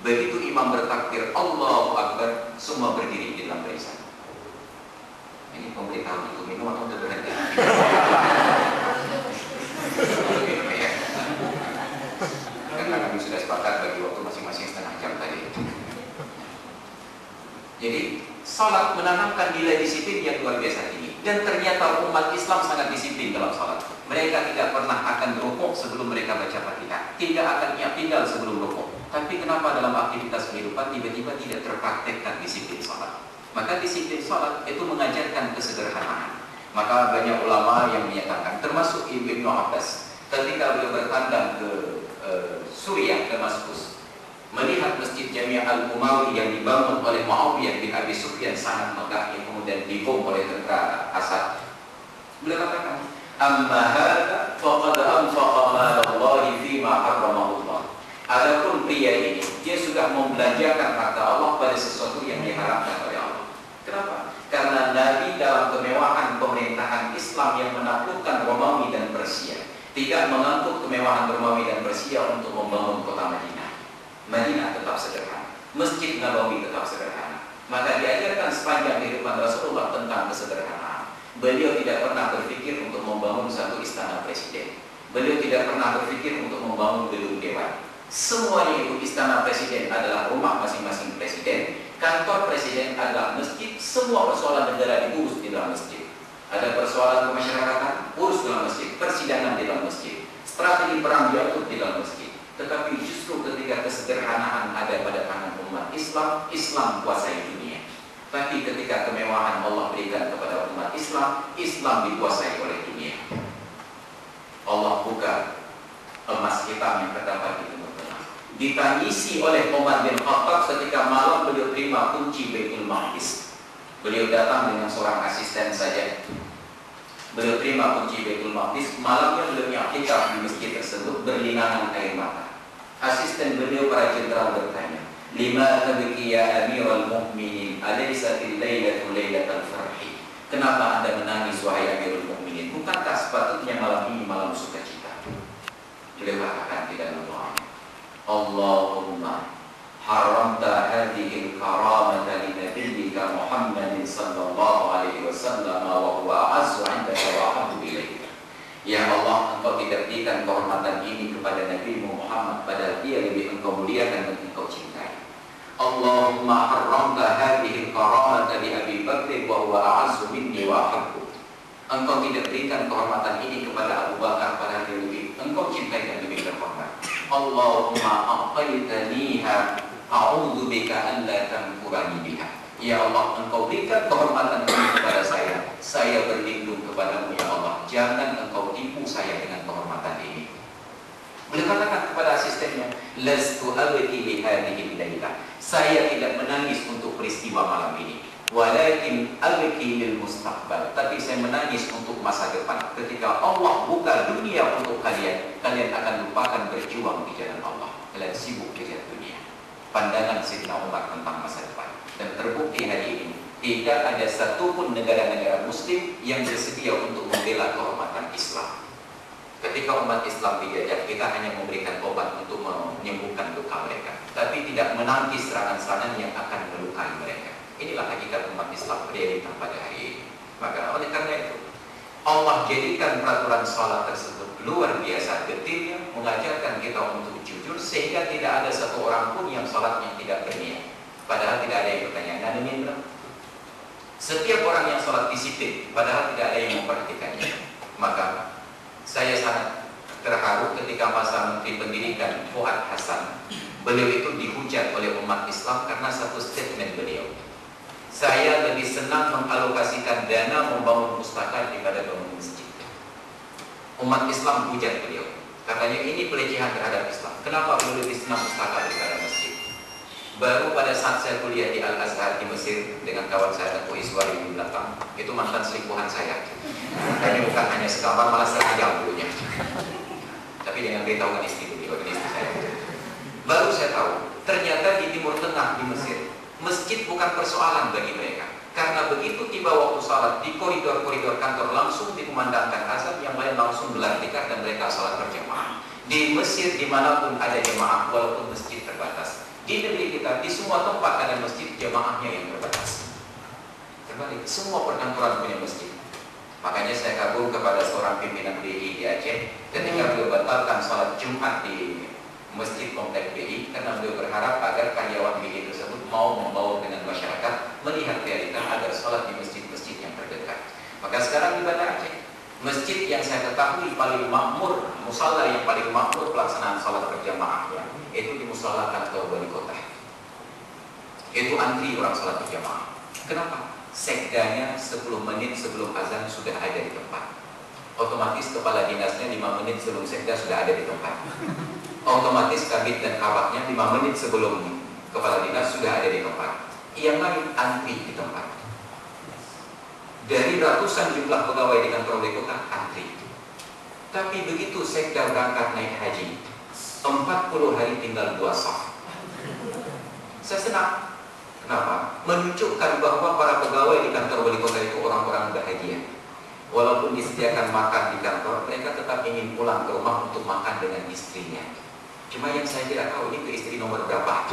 Begitu imam bertakbir Allahu Akbar, semua berdiri di dalam barisan. Ini pemberitahuan untuk minum atau untuk berhenti? Minum ya. Karena kami sudah sepakat bagi waktu masing-masing setengah jam tadi. Jadi salat menanamkan nilai disiplin yang luar biasa tinggi. Dan ternyata umat Islam sangat disiplin dalam salat. Mereka tidak pernah akan rukuk sebelum mereka baca Fatihah. Tidak akan i'tidal sebelum rukuk. Tapi kenapa dalam aktivitas kehidupan tiba-tiba tidak terpraktekkan disiplin salat? Maka disiplin salat itu mengajarkan kesederhanaan. Maka banyak ulama yang menyatakan, termasuk Ibnu Abbas, ketika beliau bertandang ke Suriah, Damaskus, melihat Masjid Jami' Al-Umawi yang dibangun oleh Muawiyah bin Abi Sufyan sangat megah yang kemudian dibom oleh tentara Asad. Beliau katakan, amma hadza faqad anfaqa malallahi fima harramahu Allah. Adapun pria ini dia sudah membelanjakan harta Allah pada sesuatu yang diharamkan oleh Allah. Kenapa? Karena Nabi dalam kemewahan pemerintahan Islam yang menaklukkan Romawi dan Persia tidak mengantuk kemewahan Romawi dan Persia untuk membangun kota Madinah. Madinah tetap sederhana, Masjid Nabawi tetap sederhana. Maka diajarkan sepanjang kehidupan Rasulullah tentang kesederhanaan. Beliau tidak pernah berpikir untuk membangun satu istana presiden. Beliau tidak pernah berpikir untuk membangun gedung dewan. Semuanya itu istana presiden adalah rumah masing-masing presiden. Kantor presiden adalah masjid. Semua persoalan negara diurus di dalam masjid. Ada persoalan kemasyarakatan, urus dalam masjid. Persidangan di dalam masjid. Strategi perang diatur di dalam masjid. Tetapi justru ketika kesederhanaan ada pada tangan umat Islam, Islam kuasai dunia. Tapi ketika kemewahan Allah berikan kepada umat Islam, Islam dikuasai oleh dunia. Allah buka emas hitam yang terdapat di Timur Tengah. Ditangisi oleh Umar bin Khattab ketika malam beliau terima kunci Baitul Maqdis. Beliau datang dengan seorang asisten saja. Beliau terima kunci Baitul Maqdis. Malamnya beliau i'tikaf di masjid tersebut berlinangan air mata. Asisten beliau para jenderal bertanya, "Lima tabki ya Amirul Mukminin? Alaysatil lailatu lailatul farhi?" Kenapa Anda menangis wahai Amirul Mukminin? Bukankah sepatutnya malam ini malam sukacita? Beliau katakan di dalam doa, "Allahumma haramta hadhihi al-karamata li nabiyyika Muhammadin sallallahu alaihi wasallam wa huwa a'azzu 'indaka wa ahabbu ilaika." Ya Allah, Engkau tidak berikan kehormatan ini kepada Nabi Muhammad, padahal dia lebih Engkau muliakan dan Engkau cintai. Allahumma haramta hadhihi al-karamata li Abi Bakr wa huwa a'azzu minni wa ahabbu. Engkau tidak berikan kehormatan ini kepada Abu Bakar, padahal dia lebih Engkau cintai dan lebih terhormat. Allahumma a'taytaniha a'udzu bika an la tanfurani biha. Ya Allah, Engkau berikan kehormatan ini kepada saya berlindung kepadamu ya Allah, jangan Engkau tipu saya dengan kehormatan ini. Beliau katakan kepada asistennya, "Lastu abki li hadhihi al-lailah." Saya tidak menangis untuk peristiwa malam ini. Walakin abki lil mustaqbal. Tapi saya menangis untuk masa depan. Ketika Allah buka dunia untuk kalian, kalian akan lupakan berjuang di jalan Allah. Kalian sibuk kejar dunia. Pandangan Sayyidina Umar tentang masa depan. Dan terbukti hari ini tidak ada satupun negara-negara Muslim yang bersedia untuk membela kehormatan Islam. Ketika umat Islam dijajah, kita hanya memberikan obat untuk menyembuhkan luka mereka, tapi tidak menangkis serangan-serangan yang akan melukai mereka. Inilah hakikat umat Islam realita pada hari ini. Maka oleh karena itu, Allah jadikan peraturan sholat tersebut luar biasa detailnya, mengajarkan kita untuk jujur sehingga tidak ada satu orang pun yang sholatnya tidak berniat. Padahal tidak ada yang bertanya, "Anda demikian berapa?" Setiap orang yang sholat disiplin, padahal tidak ada yang memperhatikannya. Maka saya sangat terharu ketika masa Menteri Pendidikan Fuad Hasan, beliau itu dihujat oleh umat Islam karena satu statement beliau. "Saya lebih senang mengalokasikan dana membangun pustaka daripada bangun masjid." Umat Islam hujat beliau. Katanya ini pelecehan terhadap Islam. Kenapa beliau lebih senang pustaka daripada masjid? Baru pada saat saya kuliah di Al-Azhar di Mesir dengan kawan saya Tengku Iswari di belakang, itu mantan selingkuhan saya. Ini bukan hanya sekamar, malah seragam dulunya. Tapi jangan beritahukan istri beliau, ini istri saya. Baru saya tahu, ternyata di Timur Tengah di Mesir, masjid bukan persoalan bagi mereka. Karena begitu tiba waktu salat di koridor-koridor kantor langsung dikumandangkan azan, yang lain langsung gelar tikar dan mereka salat berjamaah. Di Mesir dimanapun ada jemaah, walaupun masjid terbatas. Di negeri kita, di semua tempat ada masjid, jemaahnya yang terbatas. Terbalik, semua perkantoran punya masjid. Makanya saya kagum kepada seorang pimpinan BI di Aceh ketika beliau batalkan sholat Jumat di Masjid Komplek BI karena beliau berharap agar karyawan BI tersebut mau membawa dengan masyarakat melihat realita agar sholat di masjid-masjid yang terdekat. Maka sekarang di Banda Aceh, masjid yang saya ketahui paling makmur, musalla yang paling makmur pelaksanaan sholat berjamaahnya itu di musalla kantor wali kota. Itu antri orang sholat berjamaah. Kenapa? Sekdanya 10 menit sebelum azan sudah ada di tempat. Otomatis kepala dinasnya 5 menit sebelum sekda sudah ada di tempat. Otomatis kabit dan kabaknya 5 menit sebelum kepala dinas sudah ada di tempat. Yang lain antri di tempat. Dari ratusan jumlah pegawai di kantor wali kota antri. Tapi begitu sekda berangkat naik haji, 40 hari tinggal 2 saf. Saya senang. Kenapa? Menunjukkan bahwa para pegawai di kantor wali kota itu orang-orang bahagia. Walaupun disediakan makan di kantor, mereka tetap ingin pulang ke rumah untuk makan dengan istrinya. Cuma yang saya tidak tahu ini ke istri nomor berapa.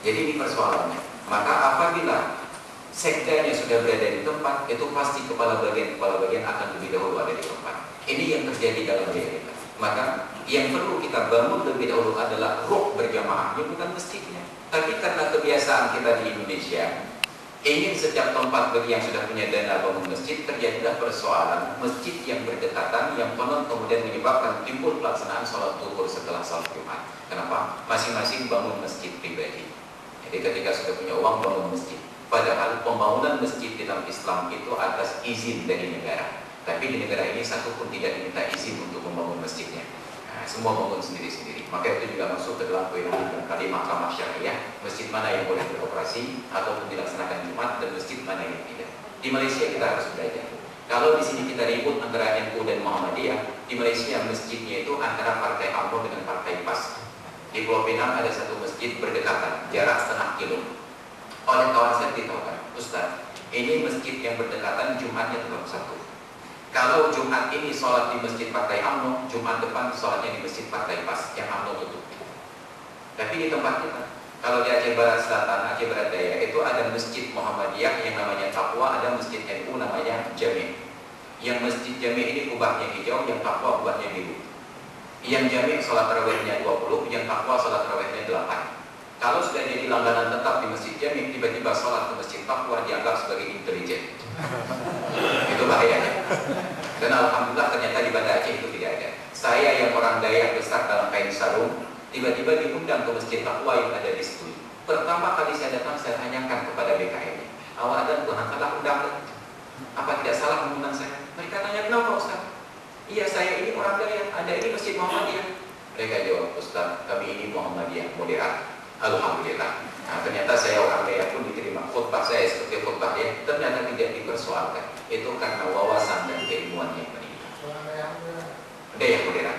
Jadi ini persoalannya. Maka apabila sekdanya sudah berada di tempat, itu pasti kepala bagian akan lebih dahulu ada di tempat. Ini yang terjadi dalam realita. Maka yang perlu kita bangun lebih dahulu adalah ruh berjamaah, bukan masjidnya. Tapi karena kebiasaan kita di Indonesia, ingin setiap tempat bagi yang sudah punya dana bangun masjid, terjadilah persoalan masjid yang berdekatan yang penuh kemudian menyebabkan timbul pelaksanaan sholat zuhur setelah sholat Jumat. Kenapa? Masing-masing bangun masjid pribadi. Jadi ketika sudah punya uang bangun masjid. Padahal pembangunan masjid dalam Islam itu atas izin dari negara. Tapi di negara ini satu pun tidak diminta izin untuk membangun masjidnya. Nah, semua bangun sendiri-sendiri. Maka itu juga masuk ke dalam kewenangan tadi mahkamah syariah, masjid mana yang boleh beroperasi ataupun dilaksanakan Jumat dan masjid mana yang tidak. Di Malaysia kita harus belajar. Kalau di sini kita ribut antara NU dan Muhammadiyah, di Malaysia masjidnya itu antara Partai UMNO dengan Partai PAS. Di Pulau Pinang ada satu masjid berdekatan, jarak setengah kilo. Oleh kawan saya ditawarkan, Ustaz, ini masjid yang berdekatan Jumatnya tetap satu. Kalau Jumat ini sholat di masjid Partai UMNO, Jumat depan sholatnya di masjid Partai PAS yang UMNO tutup. Tapi di tempat kita, kalau di Aceh Barat Selatan, Aceh Barat Daya, itu ada masjid Muhammadiyah yang namanya Taqwa, ada masjid NU namanya Jami'. Yang masjid Jami' ini kubahnya hijau, yang Taqwa kubahnya biru. Yang Jami' sholat tarawihnya 20, yang Taqwa sholat tarawihnya 8. Kalau sudah jadi langganan tetap di masjid Jami', tiba-tiba sholat ke masjid Taqwa dianggap sebagai intelijen. Itu bahayanya. Dan alhamdulillah ternyata di Banda Aceh itu tidak ada. Saya yang orang Dayak besar dalam kain sarung, tiba-tiba diundang ke masjid Taqwa yang ada di situ. Pertama kali saya datang, saya tanyakan kepada BKM, awak dan Tuhan telah undang, apa tidak salah mengundang saya? Mereka tanya, kenapa Ustaz? Iya, saya ini orang Dayak, Anda ini masjid Muhammadiyah. Mereka jawab, Ustaz, kami ini Muhammadiyah moderat. Alhamdulillah. Nah, ternyata saya orang Dayak pun diterima. Khutbah saya seperti khutbah dia ternyata tidak dipersoalkan. Itu karena wawasan dan keilmuan yang meningkat. Dayak moderat.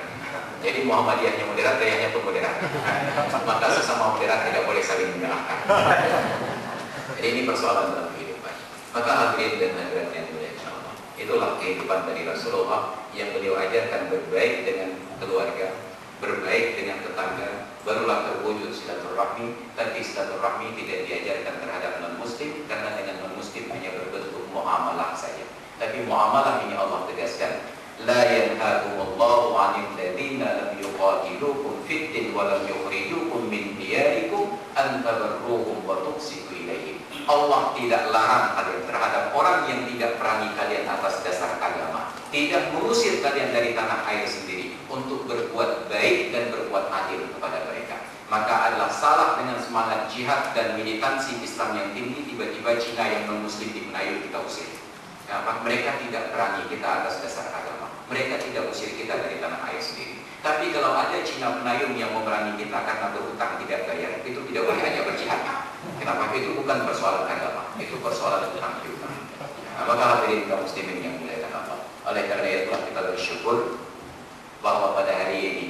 Jadi Muhammadiyahnya moderat, Dayaknya pun moderat. Maka sesama moderat tidak boleh saling menyalahkan. Jadi ini persoalan dalam kehidupan. Maka hadirin dan hadirat yang mulia insyaallah, itulah kehidupan dari Rasulullah yang beliau ajarkan berbaik dengan keluarga, berbaik dengan tetangga, barulah terwujud silaturahmi. Tapi silaturahmi tidak diajarkan terhadap non-muslim, karena dengan non-muslim hanya berbentuk muamalah saja. Tapi muamalah ini Allah tegaskan, la yanhaakumullahu 'anil ladzina lam yuqatilukum fid din wa lam yukhrijukum min diyarikum an tabarruhum wa tuqsitu ilaihim. Allah tidak larang kalian terhadap orang yang tidak perangi kalian atas dasar agama, tidak mengusir kalian dari tanah air sendiri untuk berbuat baik dan berbuat adil kepada mereka. Maka adalah salah dengan semangat jihad dan militansi Islam yang tinggi, tiba-tiba Cina yang non-muslim di Melayu kita usir. Karena mereka tidak perangi kita atas dasar agama, mereka tidak usir kita dari tanah air sendiri. Tapi kalau ada Cina penayung yang memerangi kita karena berhutang tidak bayar, itu tidak boleh hanya berjihad. Kenapa? Itu bukan persoalan agama, itu persoalan utang piutang. Nah, maka hadirin kaum muslimin yang dimuliakan Allah. Oleh karena itu kita bersyukur bahwa pada hari ini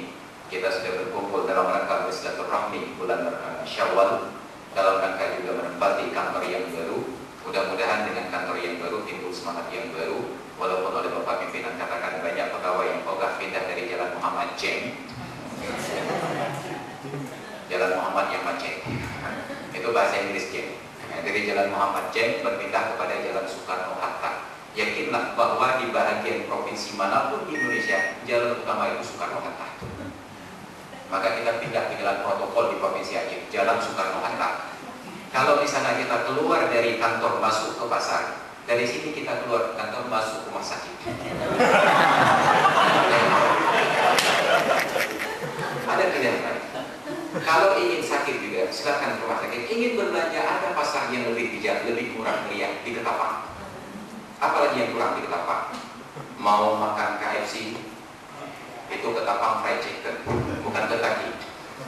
kita sudah berkumpul dalam rangka bersilaturahmi bulan Syawal, dalam rangka juga menempati kantor yang baru. Mudah-mudahan dengan kantor yang baru timbul semangat yang baru. Walaupun oleh Bapak pimpinan katakan banyak pegawai yang ogah pindah dari Jalan Muhammad Ceng, Jalan Muhammad yang Macet, itu bahasa Inggris Ceng. Dari Jalan Muhammad Ceng berpindah kepada Jalan Soekarno Hatta. Yakinlah bahwa di bahagian provinsi manapun di Indonesia, jalan utama itu Soekarno Hatta. Maka kita pindah ke jalan protokol di provinsi Aceh, Jalan Soekarno Hatta. Kalau di sana kita keluar dari kantor masuk ke pasar, dari sini kita keluar kantor masuk rumah sakit. Ada tidak? Kalau ingin sakit juga silakan ke rumah sakit. Ingin berbelanja, ada pasar yang lebih bijak, lebih murah meriah di Ketapang. Apalagi yang kurang di Ketapang? Mau makan KFC, itu Ketapang fried chicken, bukan Kentucky.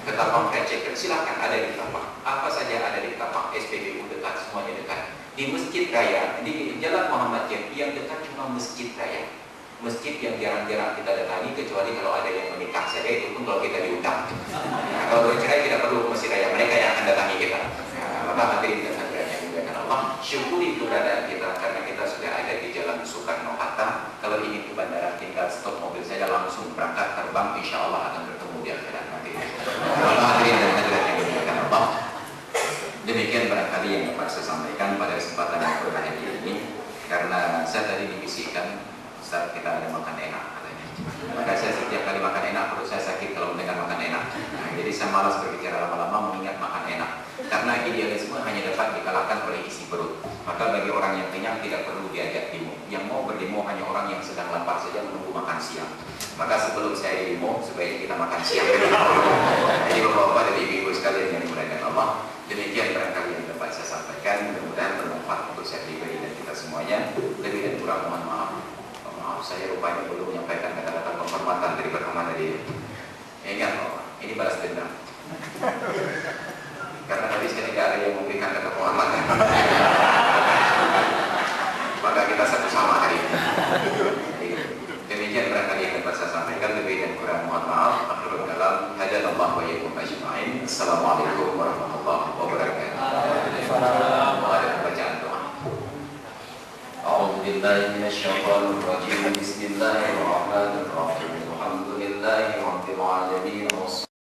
Ketapang fried chicken silakan ada di Ketapang. Apa saja ada di Ketapang, SPBU dekat, semuanya dekat. Di Masjid Raya, di Jalan Muhammad Jami yang dekat cuma Masjid Raya. masjid yang jarang-jarang kita datangi kecuali kalau ada yang menikah saja, itu pun kalau kita diundang. Nah, kalau bercerai tidak perlu ke masjid raya, mereka yang akan datangi kita. Nah, maka hadirin dan hadirat yang dimuliakan Allah, syukuri keberadaan kita karena kita sudah ada di Jalan Soekarno-Hatta. Kalau ingin ke bandara tinggal stop mobil saja langsung berangkat terbang, insya Allah akan bertemu di akhirat nanti. Maka hadirin dan hadirat yang dimuliakan Allah, demikian barangkali yang dapat saya sampaikan pada kesempatan yang berbahagia ini. Karena saya tadi dibisikkan, Ustaz kita ada makan enak katanya. Maka saya setiap kali makan enak perut saya sakit kalau mendengar makan enak. Nah, jadi saya malas berbicara lama-lama mengingat makan enak. Karena idealisme hanya dapat dikalahkan oleh isi perut. Maka bagi orang yang kenyang tidak perlu diajak demo. Yang mau berdemo hanya orang yang sedang lapar saja menunggu makan siang. Maka sebelum saya demo, sebaiknya kita makan siang. Jadi bapak-bapak dan ibu-ibu sekalian yang dimuliakan Allah, demikian barangkali yang dapat saya sampaikan. Mudah-mudahan bermanfaat untuk saya pribadi dan kita semuanya. Lebih dan kurang mohon maaf. Maaf saya rupanya belum menyampaikan kata-kata penghormatan dari pertemuan tadi. Ingat Bapak, ini balas dendam. Karena tadi saya tidak ada yang memberikan kata penghormatan. Maka kita satu sama hari ini. Demikian barangkali yang dapat saya sampaikan. Lebih dan kurang mohon maaf. Akhirul kalam, hadanallahu wa iyyakum ajma'in. Assalamualaikum warahmatullahi wabarakatuh. Ada bacaan doa. أعوذ بالله من الشيطان الرجيم بسم الله الرحمن الرحيم الحمد لله رب العالمين